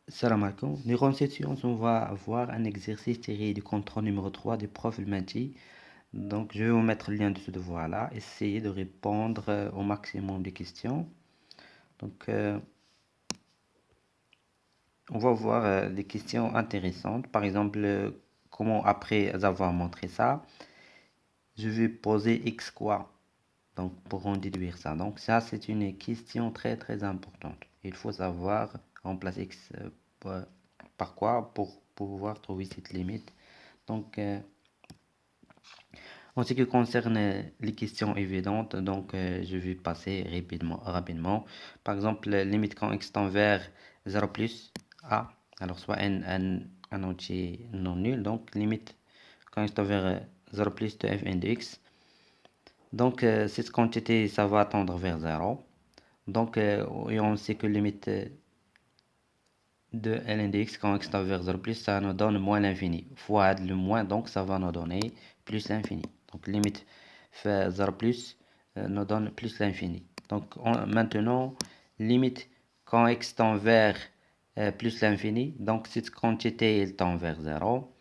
Salam alaikum. Durant cette séance, on va voir un exercice tiré du contrôle numéro 3 du prof Menti. Donc, je vais vous mettre le lien de ce devoir-là. Essayez de répondre au maximum des questions. Donc, on va voir des questions intéressantes. Par exemple, comment après avoir montré ça, je vais poser x quoi? Donc, pour en déduire ça. Donc, ça, c'est une question très très importante. Il faut savoir remplacer x par quoi pour pouvoir trouver cette limite. Donc, en ce qui concerne les questions évidentes, donc je vais passer rapidement. Par exemple, limite quand x tend vers 0 plus a, alors soit un entier non nul, donc limite quand x tend vers 0 plus de fn de x. Donc, cette quantité, ça va tendre vers 0. Donc, et on sait que limite de ln de x quand x tend vers 0 plus, ça nous donne moins l'infini. Fois le moins, donc ça va nous donner plus l'infini. Donc, limite fait 0 plus nous donne plus l'infini. Donc, maintenant, limite quand x tend vers plus l'infini, donc cette quantité, elle tend vers 0.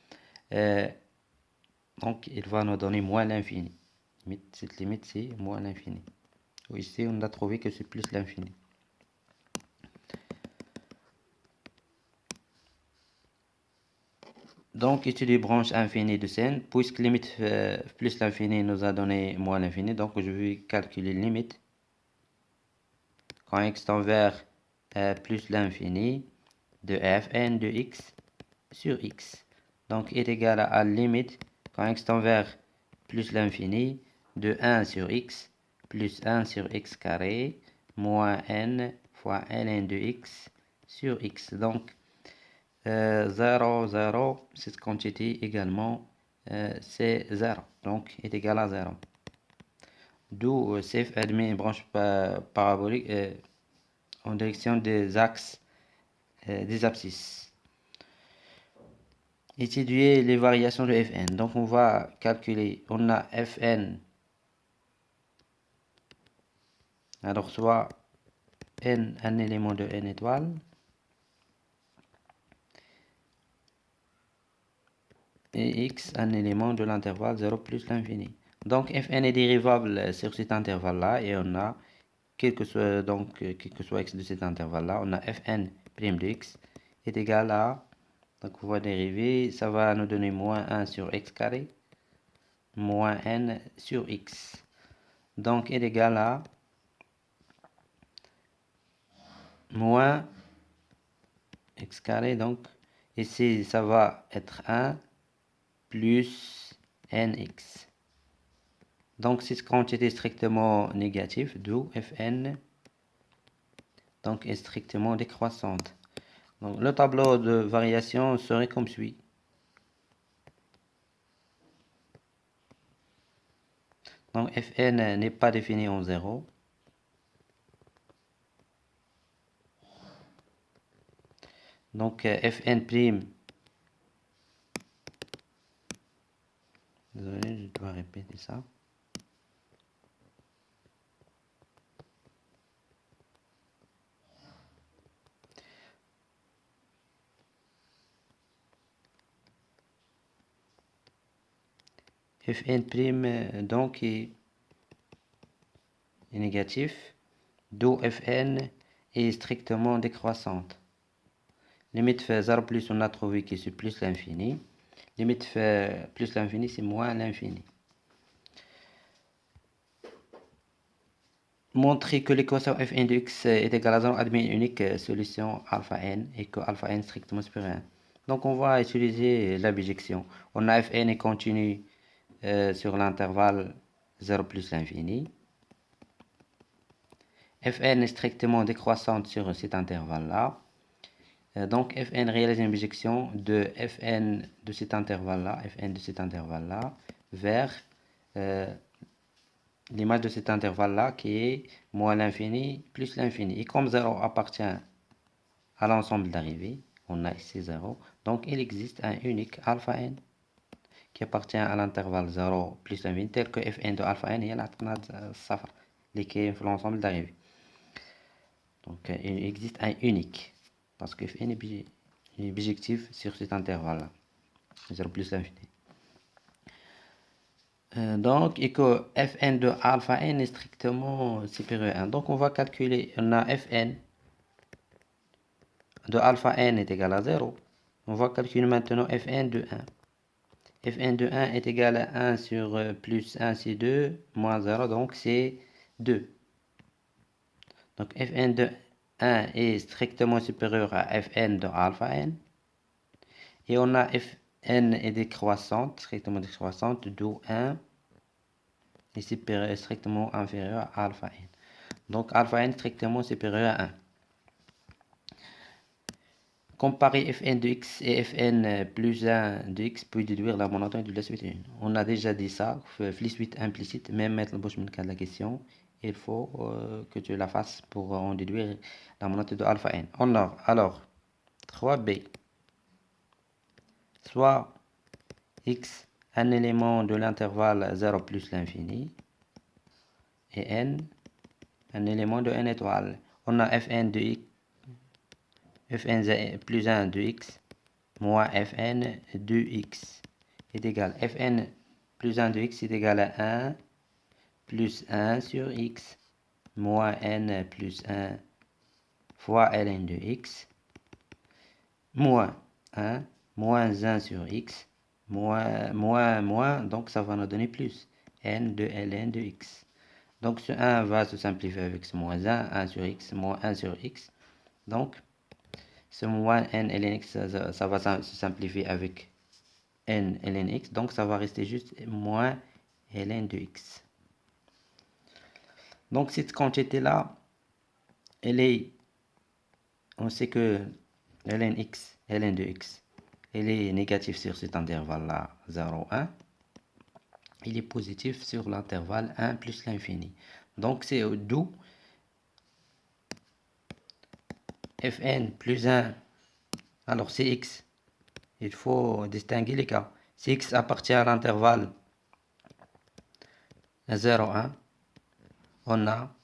Donc, il va nous donner moins l'infini. Cette limite, c'est moins l'infini. Ici, on a trouvé que c'est plus l'infini. Donc, étudier branche infinie de Sen, puisque limite plus l'infini nous a donné moins l'infini, donc je vais calculer limite quand x tend vers plus l'infini de fn de x sur x. Donc, est égal à limite quand x tend vers plus l'infini de 1 sur x plus 1 sur x carré moins n fois ln de x sur x. Donc, 0, 0, cette quantité également, c'est 0, donc est égal à 0. D'où CF admet une branche parabolique en direction des axes des abscisses. Étudier les variations de Fn. Donc on va calculer, on a Fn, alors soit n un élément de n étoile, et x un élément de l'intervalle 0 plus l'infini. Donc Fn est dérivable sur cet intervalle-là et on a quel que soit x de cet intervalle-là, on a fn' de x est égal à, donc on va dériver, ça va nous donner moins 1 sur x carré, moins n sur x. Donc est égal à moins x carré, donc ici ça va être 1 plus nx. Donc cette quantité est strictement négative, d'où fn donc est strictement décroissante. Donc, le tableau de variation serait comme suit. Donc Fn n'est pas défini en 0. Donc Fn', désolé, je dois répéter ça. Fn' donc est négatif, d'où Fn est strictement décroissante. Limite fait 0 plus, on a trouvé que c'est plus l'infini. Limite fait plus l'infini, c'est moins l'infini. Montrer que l'équation fn de x est égale à 0 admet une unique solution alpha n et que alpha n strictement supérieur à 1. Donc on va utiliser la bijection. On a fn est continu sur l'intervalle 0 plus l'infini. Fn est strictement décroissante sur cet intervalle-là. Donc Fn réalise une bijection de Fn de cet intervalle-là, vers l'image de cet intervalle-là qui est moins l'infini plus l'infini. Et comme 0 appartient à l'ensemble d'arrivée, on a ici 0, donc il existe un unique alpha n qui appartient à l'intervalle 0 plus l'infini, tel que Fn de alpha n est l'ensemble d'arrivée. Donc il existe un unique. parce que fn est bijectif sur cet intervalle-là, 0 plus l'infini. Donc, et que fn de alpha n est strictement supérieur à 1. Donc, on va calculer, on a fn de alpha n est égal à 0. On va calculer maintenant fn de 1. Fn de 1 est égal à 1 sur plus 1, c'est 2, moins 0, donc c'est 2. Donc, fn de 1 est strictement supérieur à fn de alpha n. Et on a fn est décroissante, strictement décroissante, d'où 1 est strictement inférieur à alpha n. Donc, alpha n strictement supérieur à 1. Comparer fn de x et fn plus 1 de x, puis déduire la monotone de la suite 1. On a déjà dit ça, la suite implicite, même mettre le bouche de la question, il faut que tu la fasses pour en déduire la monotone de alpha n. On a alors 3b, soit x, un élément de l'intervalle 0 plus l'infini, et n, un élément de n étoile. On a fn de x, fn plus 1 de x, moins fn de x est égal. Fn plus 1 de x est égal à 1 plus 1 sur x, moins n plus 1 fois ln de x, moins 1, moins 1 sur x, moins, donc ça va nous donner plus n de ln de x. Donc ce 1 va se simplifier avec ce moins 1, 1 sur x, moins 1 sur x. Donc ce moins n ln x, ça va se simplifier avec n ln x. Donc ça va rester juste moins ln de x. Donc cette quantité-là, on sait que ln x, ln de x, elle est négative sur cet intervalle-là, 0, 1. Il est positif sur l'intervalle 1 plus l'infini. Donc c'est d'où fn plus 1, alors c'est x. Il faut distinguer les cas. Si x appartient à l'intervalle 0, 1, on a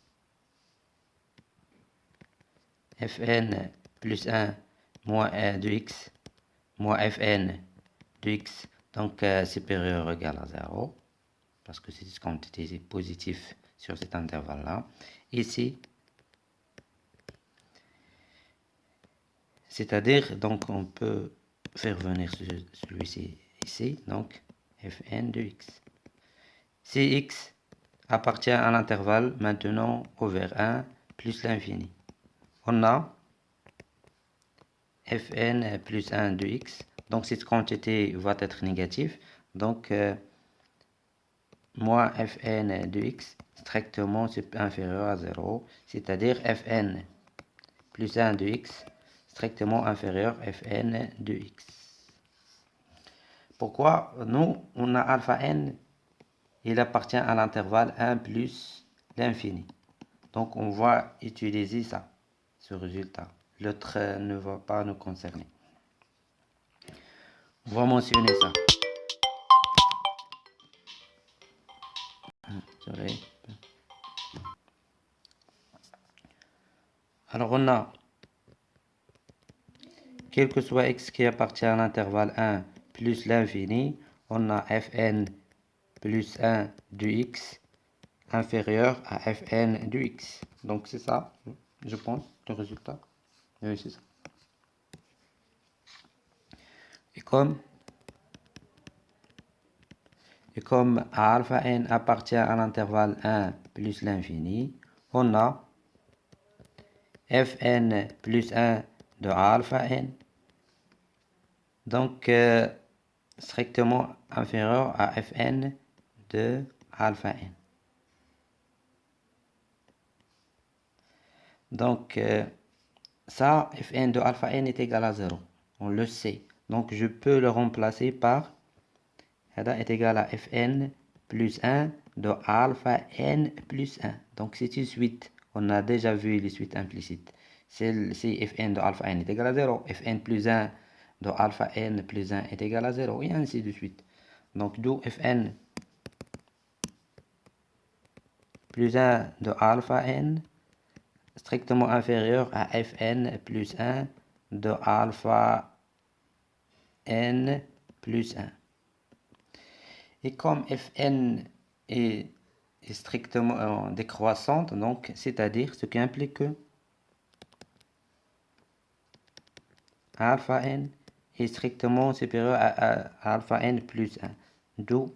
fn plus 1 moins 1 de x, moins fn de x, donc supérieur ou égal à 0, parce que c'est une quantité positive sur cet intervalle-là. Ici, c'est-à-dire, donc on peut faire venir celui-ci ici, donc fn de x. Si x appartient à l'intervalle maintenant ouvert 1 plus l'infini, on a fn plus 1 de x, donc cette quantité va être négative, donc moins fn de x strictement inférieur à 0, c'est-à-dire fn plus 1 de x strictement inférieur à fn de x. Pourquoi nous, on a alpha n, il appartient à l'intervalle 1 plus l'infini. Donc on va utiliser ça, ce résultat. L'autre ne va pas nous concerner. On va mentionner ça. Alors on a, quel que soit x qui appartient à l'intervalle 1 plus l'infini, on a fn plus 1 de x inférieur à fn de x. Donc c'est ça, je pense, le résultat. Oui, c'est ça. Et comme alpha n appartient à l'intervalle 1 plus l'infini, on a fn plus 1 de alpha n, donc strictement inférieur à fn de alpha n. Donc ça, fn de alpha n est égal à 0, on le sait. Donc je peux le remplacer par est égal à fn plus 1 de alpha n plus 1. Donc c'est une suite. On a déjà vu les suites implicites. C'est fn de alpha n est égal à 0. Fn plus 1 de alpha n plus 1 est égal à 0. Et ainsi de suite. Donc d'où fn plus 1 de alpha n strictement inférieur à fn plus 1 de alpha n plus 1. Et comme Fn est strictement décroissante, donc c'est-à-dire ce qui implique que alpha n est strictement supérieur à alpha n plus 1. D'où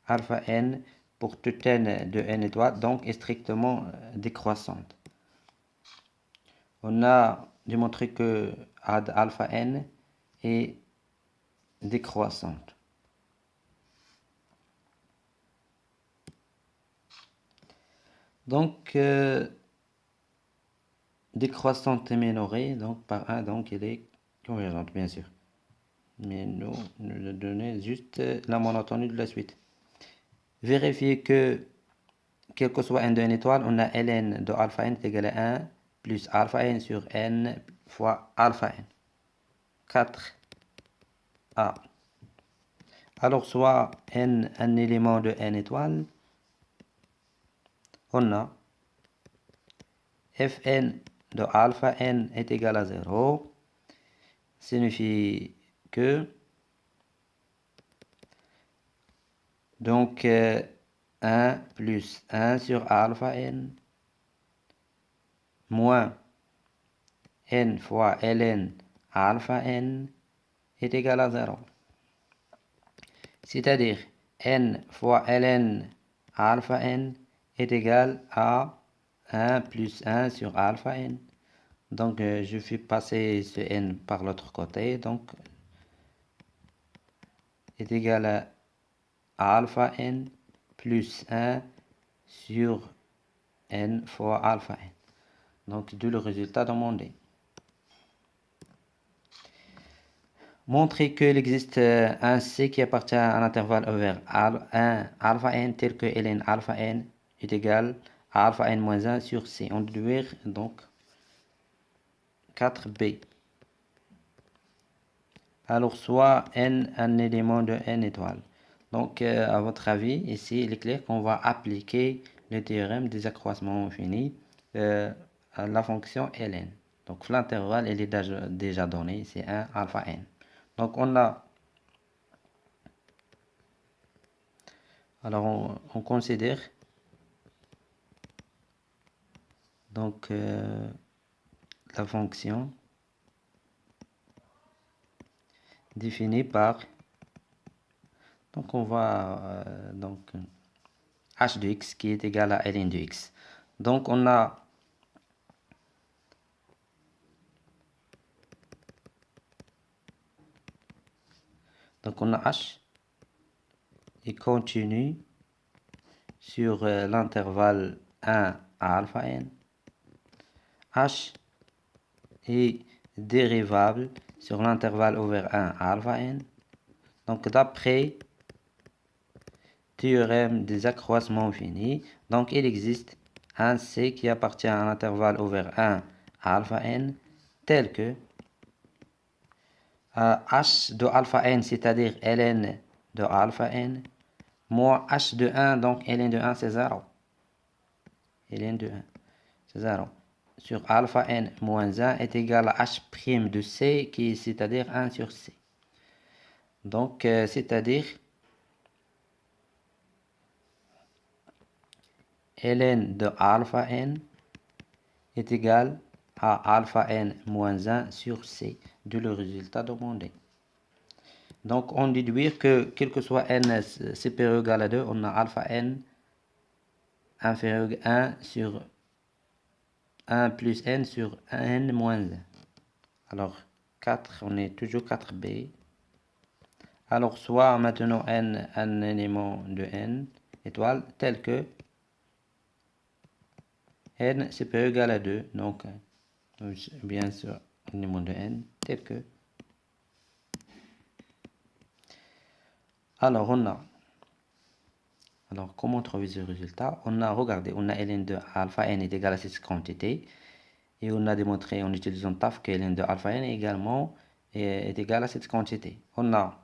alpha n pour toute n de n étoiles donc est strictement décroissante. On a démontré que alpha n est décroissante. Donc décroissante et minorée donc par 1, donc elle est convergente bien sûr. Mais nous donnons juste la monotonie de la suite. Vérifiez que quel que soit n de n étoile, on a ln de alpha n est égal à 1 plus alpha n sur n fois alpha n. 4a. Alors soit n un élément de n étoile, on a Fn de alpha n est égal à 0, signifie que donc 1 plus 1 sur alpha n moins n fois ln alpha n est égal à 0. C'est-à-dire n fois ln alpha n est égal à 1 plus 1 sur alpha n. Donc je fais passer ce n par l'autre côté, donc est égal à alpha n plus 1 sur n fois alpha n. Donc d'où le résultat demandé. Montrer qu'il existe un C qui appartient à un intervalle ouvert 1 alpha n tel que ln alpha n est égal à alpha n moins 1 sur C. On déduire donc 4b. Alors soit n un élément de n étoile. Donc à votre avis, ici il est clair qu'on va appliquer le théorème des accroissements finis à la fonction ln. Donc l'intervalle il est déjà donné, c'est 1 alpha n. Donc on a, alors on considère donc la fonction définie par, donc on va donc h de x qui est égal à ln de x. Donc on a h et continue sur l'intervalle 1 à alpha n. H est dérivable sur l'intervalle ouvert 1 à alpha n. Donc d'après théorème des accroissements finis, donc il existe un C qui appartient à l'intervalle ouvert 1 à alpha n tel que h de alpha n, c'est-à-dire ln de alpha n, moins h de 1, donc ln de 1 c'est 0. ln de 1 c'est 0. Sur alpha n moins 1 est égal à h' de c, qui est c'est-à-dire 1 sur c. Donc c'est-à-dire ln de alpha n est égal à alpha n moins 1 sur c, d'où le résultat demandé. Donc on déduit que quel que soit n supérieur ou égal à 2, on a alpha n inférieur à 1 sur 1 plus n sur n moins 1. Alors 4, on est toujours 4b. Alors soit maintenant n un élément de n étoile tel que n supérieur ou égal à 2, donc bien sûr un élément de n tel que. Alors on a, alors comment trouver ce résultat? On a regardé, on a ln de alpha n est égal à cette quantité et on a démontré en utilisant taf que ln de alpha n également est égal à cette quantité. On a,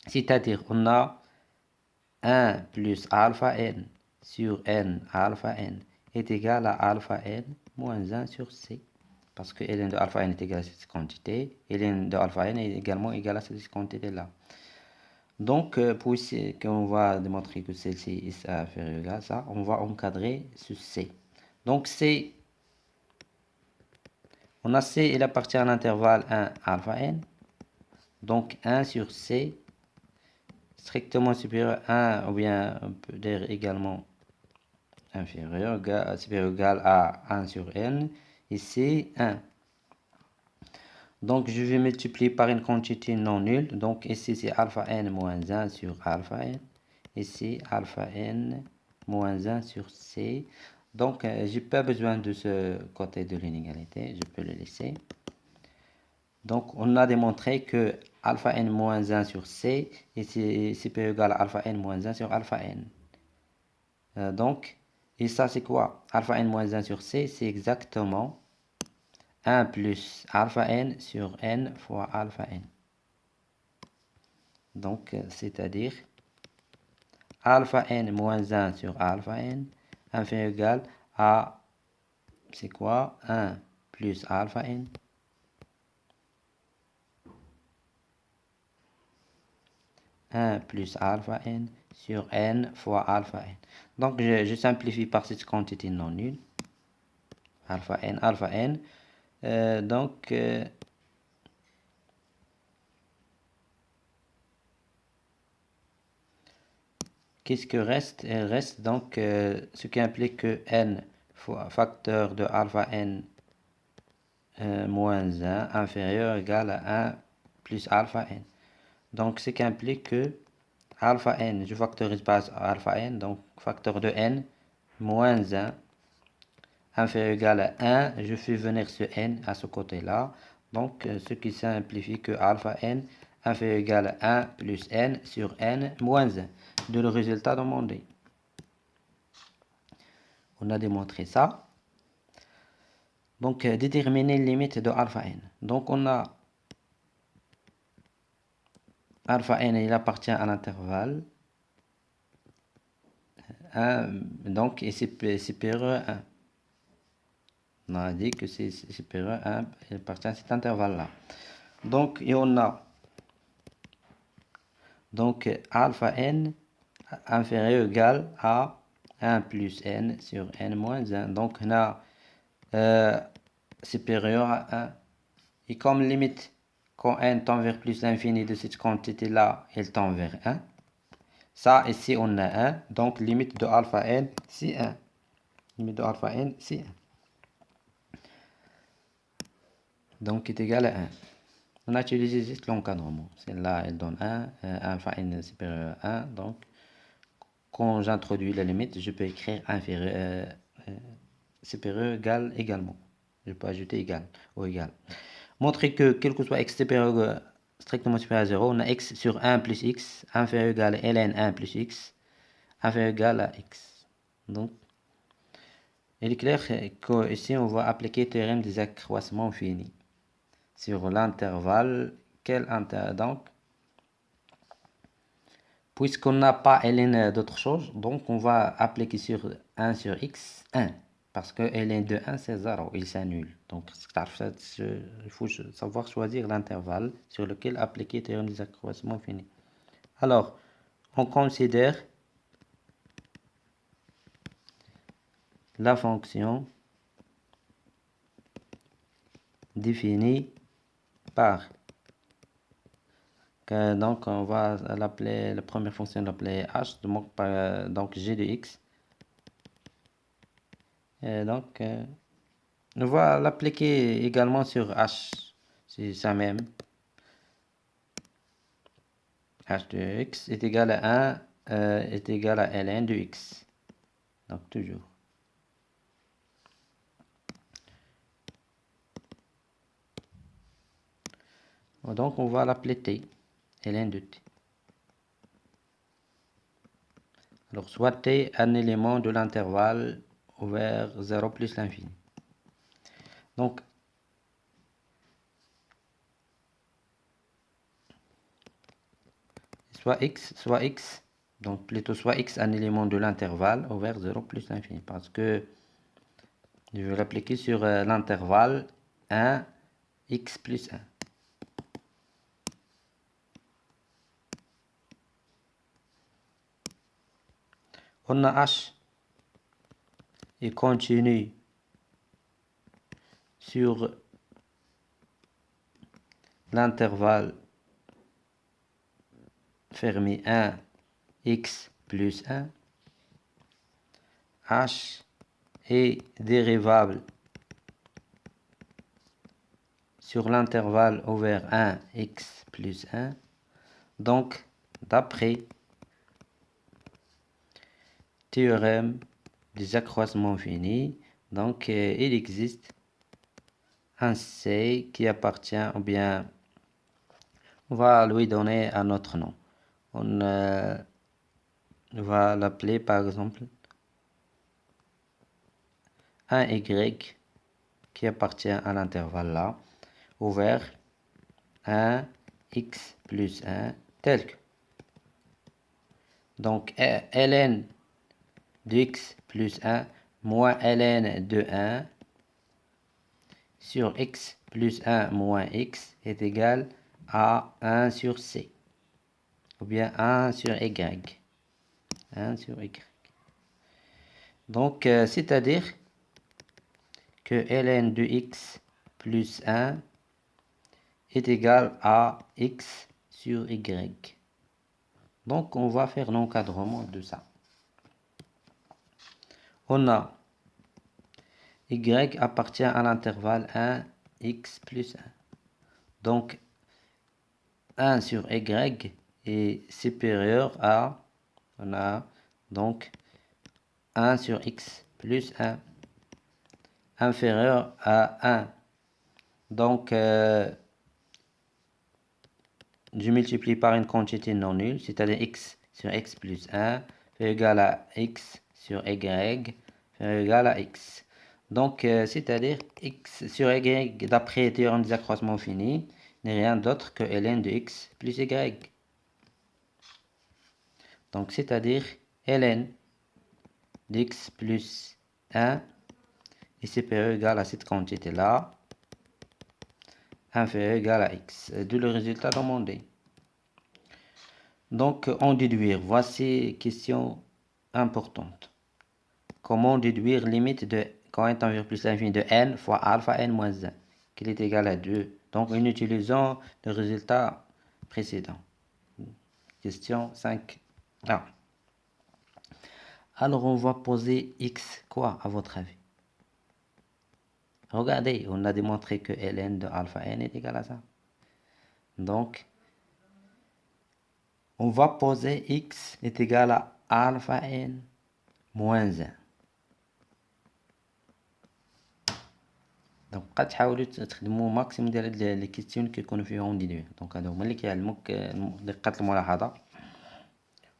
c'est-à-dire on a 1 plus alpha n sur n alpha n est égal à alpha n moins 1 sur c. Parce que ln de alpha n est égal à cette quantité, ln de alpha n est également égal à cette quantité-là. Donc, puisqu'on va démontrer que celle-ci est inférieure à ça, on va encadrer ce c. Donc, c, on a c, il appartient à l'intervalle 1 alpha n. Donc, 1 sur c strictement supérieur à 1, ou bien on peut dire également inférieur, supérieur ou égal à 1 sur n, ici 1. Donc je vais multiplier par une quantité non nulle, donc ici c'est alpha n moins 1 sur alpha n, ici alpha n moins 1 sur c. Donc j'ai pas besoin de ce côté de l'inégalité, je peux le laisser. Donc on a démontré que alpha n moins 1 sur c est supérieur ou égal à alpha n moins 1 sur alpha n. Donc, et ça c'est quoi? Alpha n moins 1 sur c, c'est exactement 1 plus alpha n sur n fois alpha n. Donc, c'est-à-dire alpha n moins 1 sur alpha n inférieur ou égal à, c'est quoi? 1 plus alpha n. 1 plus alpha n sur n fois alpha n. Donc, je simplifie par cette quantité non nulle. Alpha n, alpha n. Donc, qu'est-ce que reste? Il reste donc ce qui implique que n fois facteur de alpha n moins 1 inférieur ou égal à 1 plus alpha n. Donc, ce qui implique que alpha n, je factorise par alpha n, donc facteur de n moins 1 inférieur ou égal à 1, je fais venir ce n à ce côté-là. Donc, ce qui simplifie que alpha n inférieur ou égal à 1 plus n sur n moins 1 de le résultat demandé. On a démontré ça. Donc, déterminer les limites de alpha n. Donc, on a alpha n, il appartient à l'intervalle 1, donc, et c'est supérieur à 1. On a dit que c'est supérieur à 1, il appartient à cet intervalle-là. Donc, et on a donc alpha n inférieur ou égal à 1 plus n sur n moins 1. Donc, on a supérieur à 1. Et comme limite, quand n tend vers plus l'infini de cette quantité-là, elle tend vers 1. Ça, ici, on a 1. Donc, limite de alpha n, c'est 1. Limite de alpha n, c'est 1. Donc, est égal à 1. On a utilisé juste l'encadrement. Celle-là, elle donne 1. Alpha n supérieur à 1. Donc, quand j'introduis la limite, je peux écrire inférieur, supérieur égal également. Je peux ajouter égal ou égal. Montrer que quel que soit x supérieur strictement supérieur à 0, on a x sur 1 plus x inférieur égal à ln 1 plus x inférieur égal à x. Donc, il est clair qu'ici, on va appliquer le théorème des accroissements finis sur l'intervalle. Donc, puisqu'on n'a pas ln d'autre chose, donc on va appliquer sur 1 sur x 1. Parce que ln de 1, c'est 0, il s'annule. Donc, il faut savoir choisir l'intervalle sur lequel appliquer le théorème des accroissements finis. Alors, on considère la fonction définie par. Donc, on va l'appeler, la première fonction l'appeler h, donc g de x. Et donc, on va l'appliquer également sur h, c'est ça même. H de x est égal à 1 est égal à ln de x. Donc, toujours. Donc, on va l'appeler t, ln de t. Alors, soit t un élément de l'intervalle ouvert 0 plus l'infini. Donc, soit x, donc plutôt soit x un élément de l'intervalle ouvert 0 plus l'infini. Parce que Je vais l'appliquer sur l'intervalle 1, x plus 1. On a h et continue sur l'intervalle fermé 1, x plus 1. H est dérivable sur l'intervalle ouvert 1, x plus 1. Donc, d'après théorème des accroissements finis, donc il existe un C qui appartient, ou bien on va lui donner un autre nom. On va l'appeler par exemple un Y qui appartient à l'intervalle là, ouvert 1, x plus 1, tel que. Donc, ln de x plus 1 moins ln de 1 sur x plus 1 moins x est égal à 1 sur c, ou bien 1 sur y. 1 sur y. Donc, c'est-à-dire que ln de x plus 1 est égal à x sur y. Donc, on va faire l'encadrement de ça. On a y appartient à l'intervalle 1, x plus 1. Donc, 1 sur y est supérieur à, on a donc 1 sur x plus 1 inférieur à 1. Donc, je multiplie par une quantité non nulle, c'est-à-dire x sur x plus 1 fait égal à x sur y fait égal à x. Donc, c'est-à-dire x sur y, d'après le théorème des accroissements finis, n'est rien d'autre que ln de x plus y. Donc, c'est-à-dire ln d'x plus 1 est supérieur ou égal à cette quantité-là, inférieur ou égal à x, d'où le résultat demandé. Donc, en déduire, voici question importante. Comment déduire limite de quand n tend vers plus l'infini de n fois alpha n moins 1, qui est égal à 2. Donc, en utilisant le résultat précédent. Question 5. Ah. Alors, on va poser x quoi, à votre avis? Regardez, on a démontré que ln de alpha n est égal à ça. Donc, on va poser x est égal à alpha n moins 1. دونك قد تحاولوا تخدموا ماكسيموم ديال لي كيستيون كيكونوا فيهم ديدوي. دونك هادو هما اللي كيعلموك دقة الملاحظة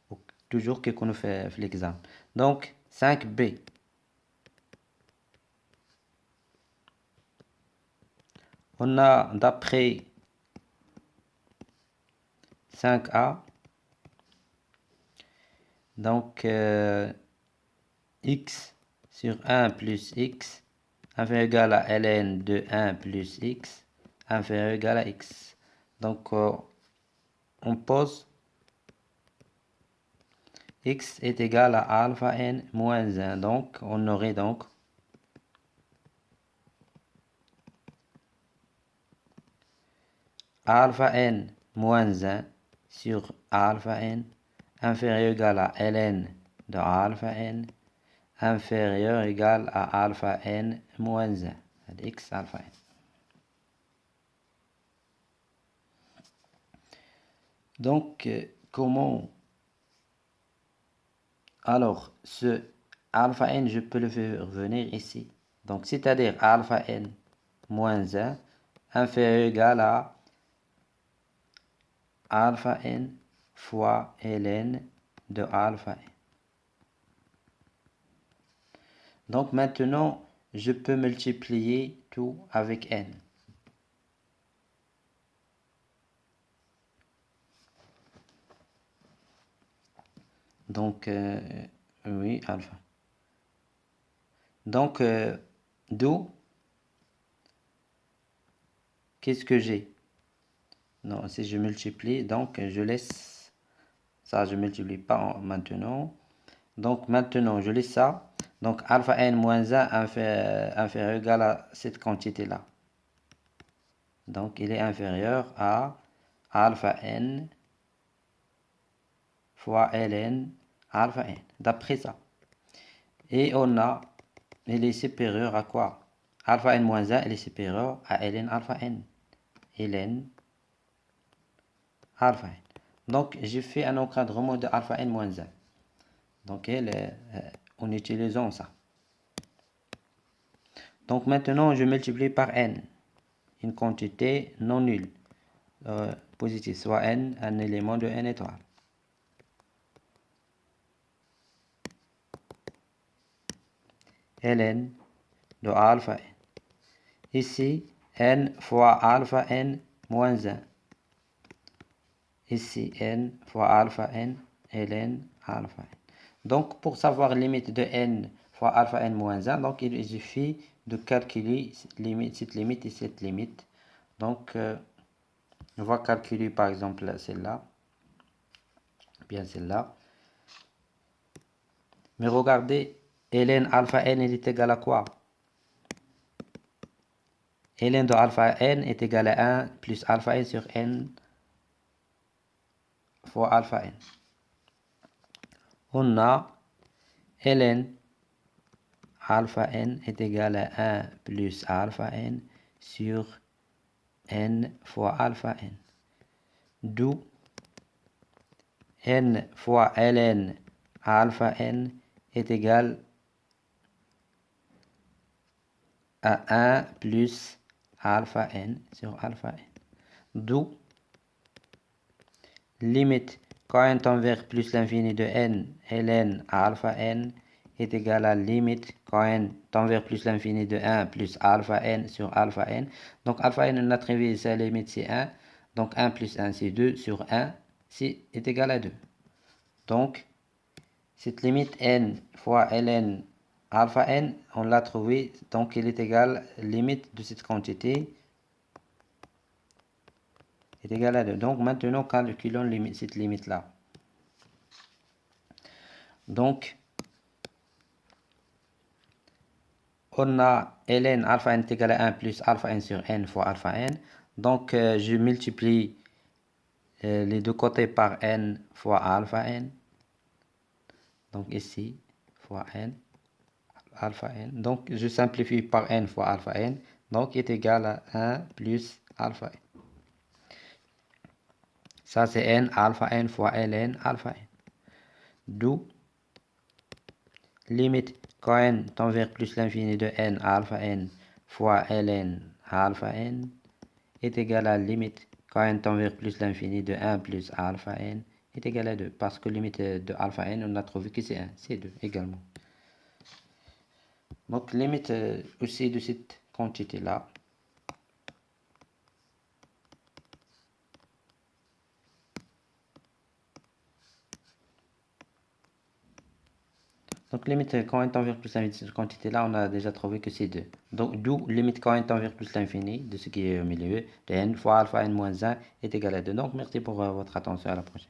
و توجور كيكونوا في ليكزام. دونك 5 بي on a d'après 5a donc x sur 1 plus x inférieur égal à ln de 1 plus x inférieur égal à x. Donc on pose x est égal à alpha n moins 1. Donc on aurait donc alpha n moins 1 sur alpha n inférieur égal à ln de alpha n inférieur égal à alpha n moins 1. x alpha n. Donc, comment... Alors, ce alpha n, je peux le faire revenir ici. Donc, c'est-à-dire alpha n moins 1 inférieur égal à alpha n fois ln de alpha n. Donc, maintenant, je peux multiplier tout avec n. Donc, oui, alpha. Donc, d'où, qu'est-ce que j'ai? Non, si je multiplie, donc je laisse ça, je multiplie pas maintenant. Donc maintenant, je laisse ça. Donc alpha n moins 1 inférieur égal à cette quantité-là. Donc il est inférieur à alpha n fois ln alpha n, d'après ça. Et on a, il est supérieur à quoi? Alpha n moins 1, il est supérieur à ln alpha n. ln alpha n. Donc j'ai fait un encadrement de alpha n moins 1. Donc en utilisant ça. Donc maintenant je multiplie par n, une quantité non nulle, positive, soit n, un élément de n étoile. ln de alpha n. Ici, n fois alpha n moins 1. Ici, n fois alpha n, ln alpha n. Donc, pour savoir la limite de n fois alpha n moins 1, donc il suffit de calculer cette limite et cette limite. Donc, on va calculer par exemple celle-là, bien celle-là. Mais regardez, ln alpha n est égal à quoi? ln de alpha n est égal à 1 plus alpha n sur n fois alpha n. On a ln alpha n est égal à 1 plus alpha n sur n fois alpha n. D'où n fois ln alpha n est égal à 1 plus alpha n sur alpha n. D'où limite quand n tend vers plus l'infini de n, ln alpha n est égal à limite quand n tend vers plus l'infini de 1 plus alpha n sur alpha n. Donc alpha n, on a trouvé sa limite c'est 1. Donc 1 plus 1 c'est 2 sur 1 est égal à 2. Donc cette limite n fois ln alpha n, on l'a trouvé. Donc il est égal à la limite de cette quantité est égal à 2. Donc maintenant calculons cette limite là. Donc on a ln alpha n est égal à 1 plus alpha n sur n fois alpha n. Donc je multiplie les deux côtés par n fois alpha n. Donc ici fois n alpha n. Donc je simplifie par n fois alpha n. Donc est égal à 1 plus alpha n. Ça c'est n alpha n fois ln alpha n. D'où limite quand n tend vers plus l'infini de n alpha n fois ln alpha n est égal à la limite quand n tend vers plus l'infini de 1 plus alpha n est égal à 2. Parce que limite de alpha n, on a trouvé que c'est 1, c'est 2 également. Donc limite aussi de cette quantité-là. Donc limite quand n tend vers plus l'infini de cette quantité-là, on a déjà trouvé que c'est 2. Donc d'où limite quand n tend vers plus l'infini de ce qui est au milieu de n fois alpha n moins 1 est égal à 2. Donc merci pour votre attention, à la prochaine.